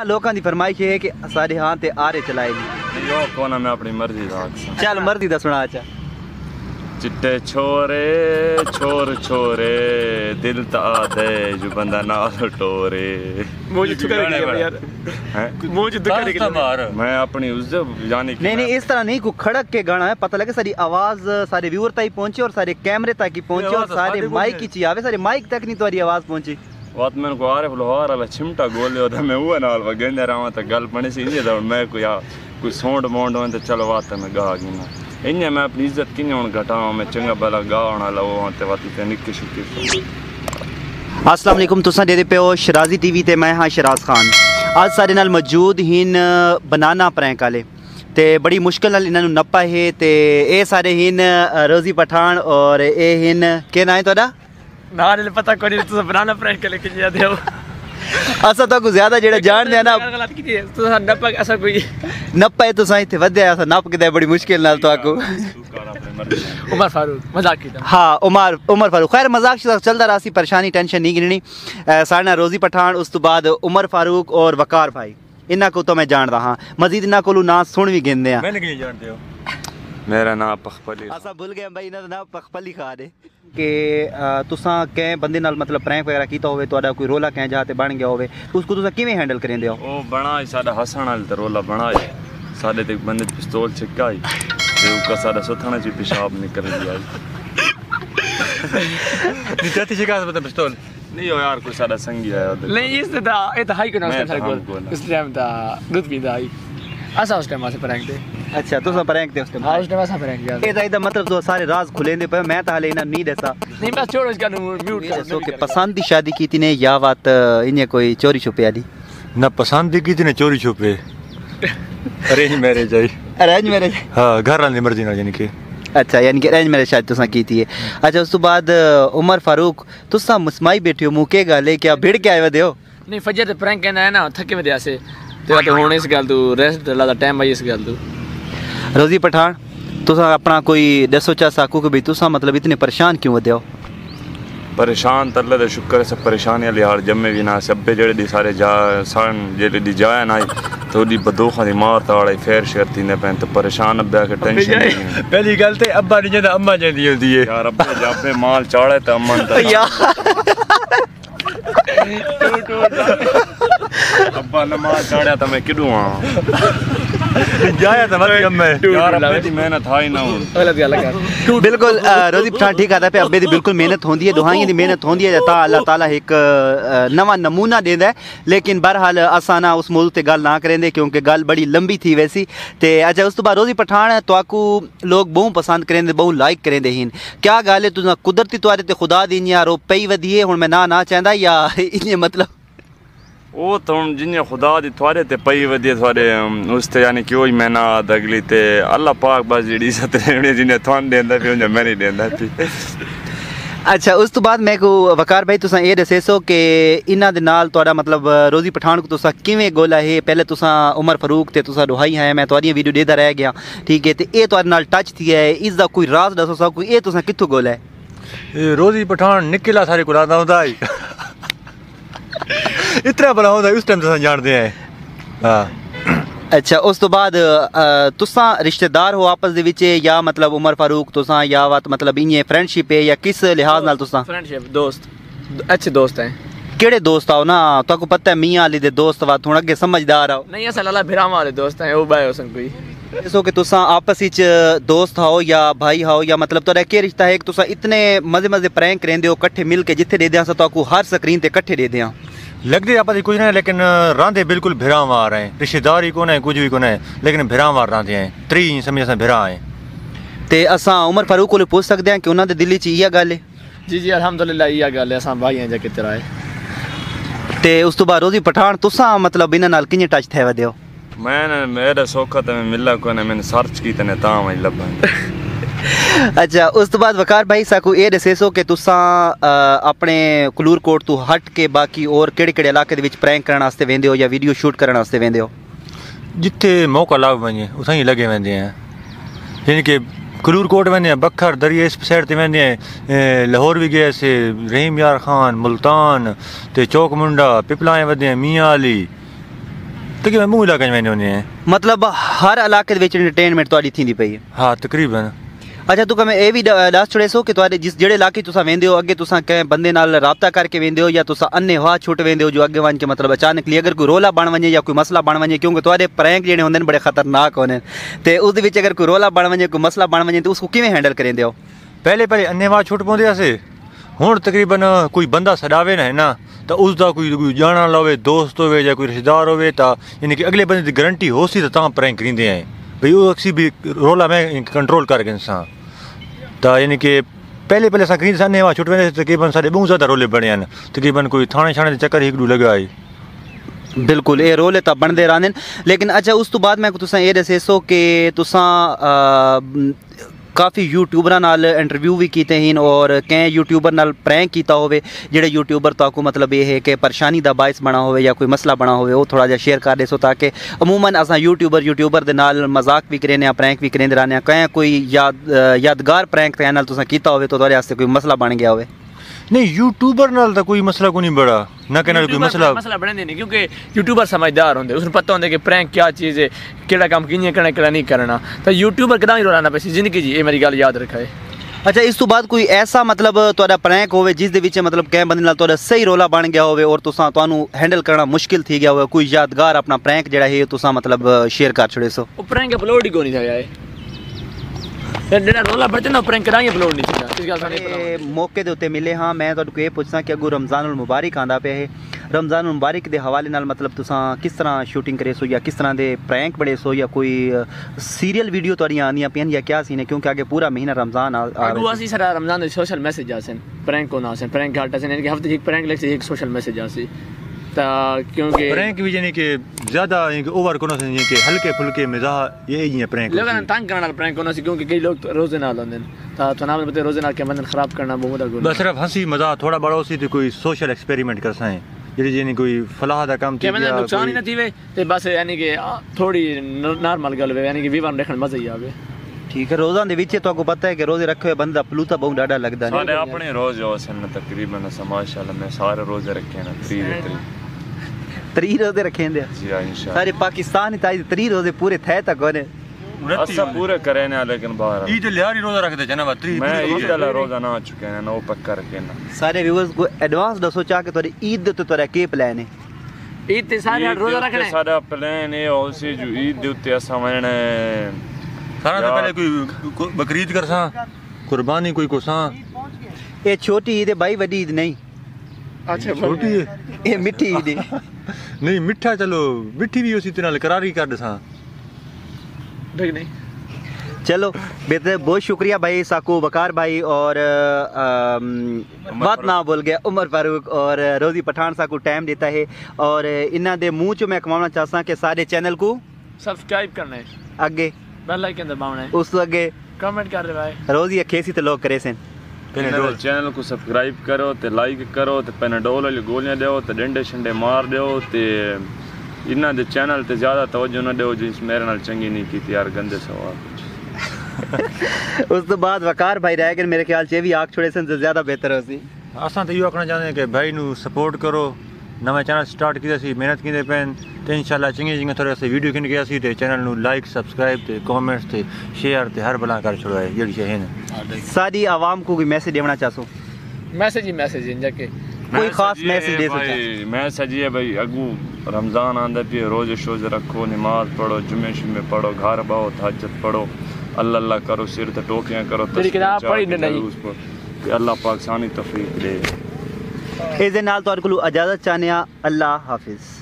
लोगों की फरमाइश है कि सारे हाँ ते आरे चलाए यो कोना मैं अपनी मर्जी दा चल मर्जी दा सुना। अच्छा चिट्टे छोरे छोर छोरे दिल ता दे जो बंदा ना टोरे मुझे यार मैं अपनी उस यानी नहीं इस तरह नहीं को खड़क के गाना है पता लगे सारी आवाज सारे व्यूअर तक पहुंचे और सारे कैमरे तक ही पहुंचे और सारे माइक की ची आवे सारे माइक तक नहीं तुम्हारी आवाज पहुंची बात मैंने को आरे लोहार वाला चिमटा गोले था मैं वो नाल वगेंदे रहा था गल पने से इंजे दा मैं कोई सोंड मोंड हों तो चलो बात में गा गिना इन्हें मैं अपनी इज्जत किने हुन घटावां मैं चंगा भला गावण वाला वो ते वाती ते निक्की शुक्की। अस्सलाम वालेकुम तुसां दे पे हो शराजी टीवी ते मैं हाँ शराज खान आज सारे नाल मौजूद हिन बनाना प्रैंक वाले ते बड़ी मुश्किल नाल इन्हां नूं नप्पा है ते ए सारे हिन रोजी पठान और ए हिन के नाम है तुहाडा ना ने पता कोनी तुस बनाना प्रैंक लेके जाते हो असा तो ज्यादा जेड़ा जान दे ना गलत की तुस नप्पा ऐसा कोई नप्पा है तुसां इत्थे वद्या असा नप के बड़ी मुश्किल नाल तोआको उमर फारूक मजाक की हाँ उमर फारूक खैर मजाक चलता रहा सी परेशानी टेंशन नहीं गिननी साढ़े नाल रोजी पठान उस तो बाद उमर फारूक और वकार भाई इन्हां को तो मैं जानदा हाँ मजीद इन्हां कोलों नाम सुन भी गिनदे आ मैंने नहीं जानते हो मेरा नाम पखपली असा भूल गए भाई इन्हां दा नाम पखपली खा दे कि तुसां कै बंदे नाल मतलब प्रैंक वगैरह कीता होवे तुहाडा कोई रोला कै जाते बन गया होवे उसको तुसां किवें हैंडल करेंदे हो ओ बना साडा हसण वाल ते रोला बना साडे ते बंदे पिस्तौल छिकाई ते उका साडा सुथाना जी पेशाब निकल गया निचती शिकायत मतलब पिस्तौल नहीं हो यार कोई साडा संगी आया उधर नहीं इस दा ए ता हाई को ना सारे को इस टाइम दा दूध पींदा आई असा उस टाइम से प्रैंक थे अच्छा तुसां प्रैंक थे उस टाइम हां उस टाइम असा प्रैंक किया एदा मतलब तो सारे राज खुलेंदे पे मैं ता हाले इना नहीं दसा नहीं बस छोड़ो इसका म्यूट कर दो कि पसंद दी शादी की थी ने या बात इने कोई चोरी छुपे दी ना पसंद की थी ने चोरी छुपे arrange marriage I arrange marriage हां घर वाली मर्जी ना यानी कि अच्छा यानी कि अरेंज मैरिज शायद तुसां की थी अच्छा उस तो बाद उमर फारूक तुसां मुस्माई बैठे हो मुके गाले क्या भिड़ के आए वदे हो नहीं फजर ते प्रैंक कहना है ना थके वदे से तेरा तो होने इस गल तू रेस्ट ला टाइम आई इस गल तू रोजी पठान तुसां अपना कोई दसो चा साकू कि भाई तुसां मतलब इतने परेशान क्यों वदे हो परेशान तल्ले दे शुक्र से परेशानी वाली हाल जम्मे भी ना सब्बे जेड़े दी सारे जा सन जेड़े दी जाया ना तो दी बदोखा दी मार ताड़े फेर शर्ती ने पैन तो परेशान अब्बा के टेंशन पहली गल ते अब्बा नहीं जदा अम्मा जंदी होंदी है यार अब्बा जाबे माल चाड़े ते अम्मा अब्बा ने माल चाड़या तो मैं किडू जाया तो मत अम्मा यार अब्बे दी मेहनत हाई ना गलत गल कर बिल्कुल रोजी पठान ठीक आता पे अब्बे दी बिल्कुल मेहनत होंदी है दुहाइयां दी मेहनत होंदी है ता अल्लाह ताला एक नवा नमूना देंदा है लेकिन बहरहाल असां ना उस मौजू ते गल ना करेंदे क्योंकि गल बड़ी लंबी थी वैसी ते अच्छा उस तो बाद रोजी पठान तोआकू लोग बहु पसंद करेंदे बहु लाइक करेंदे हिन क्या गल है तुसां कुदरती तुआरे ते खुदा दी इयां रो पई वधी है हुण मैं ना चाहंदा या इयां मतलब वो तो जिन्हें खुदा दी थोड़े ते पई वधी थोड़े उस ते यानी कि वही मैना दगली ते अल्लाह पाक बस जेडी इज्जत रहनी जिन्हें थोन देंदा पे उन्हें मैं नहीं देंदा थी अच्छा उस तो बाद मैं को वकार भाई तुसां ए दसेसो कि इन्हां दे नाल तुहाडा मतलब रोजी पठान को तुसां किवें गोला है पहले तुसां उमर फारूक ते तुसां दुहाई है मैं तुहाडी वीडियो देदा रह गया ठीक है ते ए तुहाडे नाल टच थी है इसदा कोई राज दसो सा कोई ए तुसां कित्थों गोला है रोजी पठान निकला सारे को लादा होंदा है इतना बड़ा होंदा उस टाइम तुसां जानदे हैं हां अच्छा उस तो बाद तुसां रिश्तेदार हो आपस दे विच या मतलब उमर फारूक तुसां या बात मतलब इयां फ्रेंडशिप है या किस लिहाज नाल तुसां फ्रेंडशिप दोस्त अच्छे दोस्त हैं केड़े दोस्त आओ ना ताको पता है मियां अली दे दोस्त वा थोड़ा अगे समझदार आओ नहीं असल अल्लाह भिरामा वाले दोस्त हैं ओ बाय होसन कोई सो कि तुसां आपस विच दोस्त हो या भाई हो या मतलब तुहाडा के रिश्ता है कि तुसां इतने मजे प्रैंक करेंदे हो इकट्ठे मिल के जिथे दे दें असां ताको हर स्क्रीन ते इकट्ठे दे दें लगते आपस कुछ नहीं लेकिन रांधे बिल्कुल भिरा मार हैं रिश्तेदारी को नहीं कुछ भी को नहीं लेकिन भिरा मार रांधे हैं त्री समझ असां भिरा हैं ते असां उमर फारूक को पूछ सकते हैं कि उन्हां दे दिल च इहा गल है जी जी अल्हम्दुलिल्लाह इहा गल है असां भाई हैं जा कितरा है ते उस तो बाद रोजी पठान तुसां मतलब इन्हां नाल किंज टच थे वदे हो मैं मेरा सौखा तो मैं मिला को ने मैंने सर्च की तने ता मैं लब्बा अच्छा उस तो बाद वकार भाई साकू ए दसेसो कि तुसां अपने कलूर कोट तो हट के बाकी और केड़े इलाके दे विच प्रैंक करन वास्ते वेंदे हो या वीडियो शूट करन वास्ते वेंदे हो जिथे मौका लग वने उथां ही लगे वेंदे हैं यानी कि कलूर कोट वेंदे हैं बखर दरिया इस साइड ते वेंदे हैं लाहौर भी गए से रहीम यार खान मुल्तान ते चौक मुंडा पिपलाएं वेंदे हैं मियां अली तकरीबन मूं इलाके में वेंदे हूंदे हैं। मतलब हर इलाके दे विच एंटरटेनमेंट तुहाडी थींदी पई है। हाँ तकरीबन। अच्छा तू मैं ये भी दस छुड़े सो कि तुहाडे जिस जेड़े इलाके तुसा वेंदे हो अगे तुसा कंहिं बंदे नाल राबता करके वेंदे हो या तुसा अन्ने वाह छुट वेंदे हो जो अगे वञ के मतलब अचानकली अगर कोई रोला बन वञे या कोई मसला बन वञे क्योंकि तुहाडे प्रैंक जेड़े होंदे बड़े खतरनाक होंदे ते उस दे विच अगर कोई रोला बन वञे कोई मसला बन वञे तो उसको किवें हैंडल करेंदे हो? पहले अन्नेवाह छुट पौंदे असे हुण तकरीबन कोई बंदा सडावे ना है ना तो उसका कोई जाना होवे दोस्त होवे या कोई रिश्तेदार होवे तो यानी कि अगले बंदे की गारंटी हो सी तो तां प्रैंक करींदे हैं भाई वो अक्सी भी रोला में कंट्रोल करके इंसान तो यानी कि पहले असां करींदे अन्नेवाह छुट वेंदे तकरीबन साढ़े बहुत ज़्यादा रोले बने हैं तकरीबन कोई थाने छाने के चक्कर एक दू लगा है। बिल्कुल ये रोले तो बनते रहंदे लेकिन अच्छा उस तो बाद मैं तुसा ये दसे सो कि तुसा काफ़ी यूट्यूबर नाल इंटरव्यू भी कीते हैं और कें यूट्यूबर नाल प्रैंक कीता होवे जेड़े यूट्यूबर ताकू मतलब ये है कि परेशानी दा बाइस बना होवे या कोई मसला बना होवे वो थोड़ा जा शेयर कर देसो ताकि अमूमन असां यूट्यूबर दे नाल मजाक भी करें या प्रैंक भी करेंदे रहने कें कोई यादगार प्रैंक ते नाल तुसा कीता होवे तो तुहाडे वास्ते कोई मसला बन गया होवे? नहीं यूट्यूबर नाल तो कोई मसला को नहीं बड़ा ना कहना कोई मसला बनते नहीं क्योंकि यूट्यूबर समझदार होंगे उसने पता होंगे कि प्रैंक क्या चीज़ है केड़ा काम कि'यां करना केड़ा नहीं करना तो यूट्यूबर कदा ही रोलाना पैसी जिंदगी जी ये मेरी गल याद रखा है। अच्छा इस तो बाद कोई ऐसा मतलब तुहाडा प्रैंक होवे जिस दे विच मतलब कें बंदे नाल तुहाडा सही रोला बन गया होवे और तुसा तुहानू हैंडल करना मुश्किल थी गया होवे कोई यादगार अपना प्रैंक जेड़ा है तुसा मतलब शेयर कर छड़े सो? वो प्रैंक अपलोड ही कोनी था है जेड़ा रोला बचे ना प्रैंक कराई अपलोड नहीं था इस गल साने मौके दे उत्ते मिले हाँ मैं तुहाडू ये पूछना कि अगू रमज़ानुल मुबारक आंदा पे है रमज़ानुल मुबारक दे हवाले नाल मतलब तुसा किस तरह शूटिंग करे सो या किस तरह दे प्रैंक बड़े सो या कोई सीरियल वीडियो तुहाडियां आंदियां पियां या क्या सीन है क्योंकि आगे पूरा महीना रमज़ान अगू असी सारा रमज़ान दे सोशल मैसेज आसन प्रैंक को ना आसन प्रैंक घाटा से यानी कि हफ्ते एक प्रैंक लेके एक सोशल मैसेज आसी ता क्योंकि प्रैंक भी यानी कि ज़्यादा यानी कि ओवर कोना यानी कि हल्के फुल्के मिजाज ये ही प्रैंक लोगन तंग करना प्रैंक कोना सी क्योंकि कई लोग रोजे नाल होंदे ता तो नाम बते रोजे नाल के बंदन खराब करना बहुत गुड बस सिर्फ हंसी मजाक थोड़ा बड़ा सी तो कोई सोशल एक्सपेरिमेंट कर सकें जेडी यानी कोई फलाह दा काम के बंदन नुकसान ही ना थीवे ते बस यानी कि थोड़ी नॉर्मल गल वे यानी कि वीवर देखण मजा ही आवे। ठीक है रोज़ा दे विच तो पता है कि रोजे रखे हुए बंदा पलूता बहुत डाडा लगदा है सारे अपने रोज होसन तकरीबन माशाल्लाह मैं सारे रोजे रखे ना 3 रोजे रखे हैं जी हां इंशाल्लाह सारे पाकिस्तान ताई 3 रोजे पूरे थे तक होने असा पूरे करे ना लेकिन बाहर ईद लिहारी रोजा रखदे जनाब 3 मैं ईद वाला रोजा ना चुके हैं ना वो पक्का रखे ना सारे व्यूअर्स को एडवांस दसो चाह के तोरी ईद ते तोरा के प्लान है? ईद ते सारे रोजा रखने सारा प्लान है ओसी जो ईद दे उत्ते असा वने सारा तो पहले कोई बकरीद करसा कुर्बानी कोई कोसा ये छोटी ईद है भाई बड़ी ईद नहीं। अच्छा छोटी है ये मिठी ईद है नहीं मिठा चलो मिठी भी उसी तरह करारी कर दसा ठीक नहीं चलो बेहतर बहुत शुक्रिया भाई साकू बकार भाई और बात ना बोल गया उमर फारूक और रोजी पठान साकू टाइम देता है और इन्ना दे मुंह चो मैं कमाना चाहता कि सारे चैनल को सब्सक्राइब करना है आगे बेल आइकन दबाना है उस अगे कमेंट कर दे भाई रोजी अखेसी तो लोग करे से चैनल को सब्सक्राइब करो ते लाइक करो ते पेनाडोल वाली गोलियां दो ते डंडे शंडे मार दो ते इन्ना दे चैनल ते ज़्यादा तवज्जो न दो जिस मेरे नाल चंगी नहीं की यार गंदे सवाल उस तो बाद वकार भाई रह गए मेरे ख्याल से भी आग छोड़े सन ज़्यादा बेहतर हो सी असां तो यो आखना चाहते हैं कि भाई नू सपोर्ट करो नवा चैनल स्टार्ट किया सी मेहनत कींदे पैन ते इंशाल्लाह चंगी चंगी थोड़े से वीडियो किन गया सी ते चैनल नू लाइक सब्सक्राइब ते कमेंट्स ते शेयर ते हर बला कर छड़वाए जेडी शे है सारी आवाम को कोई मैसेज देना चाहसो मैसेज ही मैसेज है जाके कोई खास मैसेज दे सकते मैसेज ये भाई अगू रमज़ान आंदा पे रोज़े शोज़े रखो नमाज पढ़ो जुमे शुमे पढ़ो घर बाओ तहज्जुद पढ़ो अल्लाह अल्लाह करो सिर ते टोकियां करो तेरी किताब पढ़ी नहीं अल्लाह पाक सानी तौफीक दे इस दे नाल तुहाडे कोल इजाजत चाहने आ अल्लाह हाफिज़।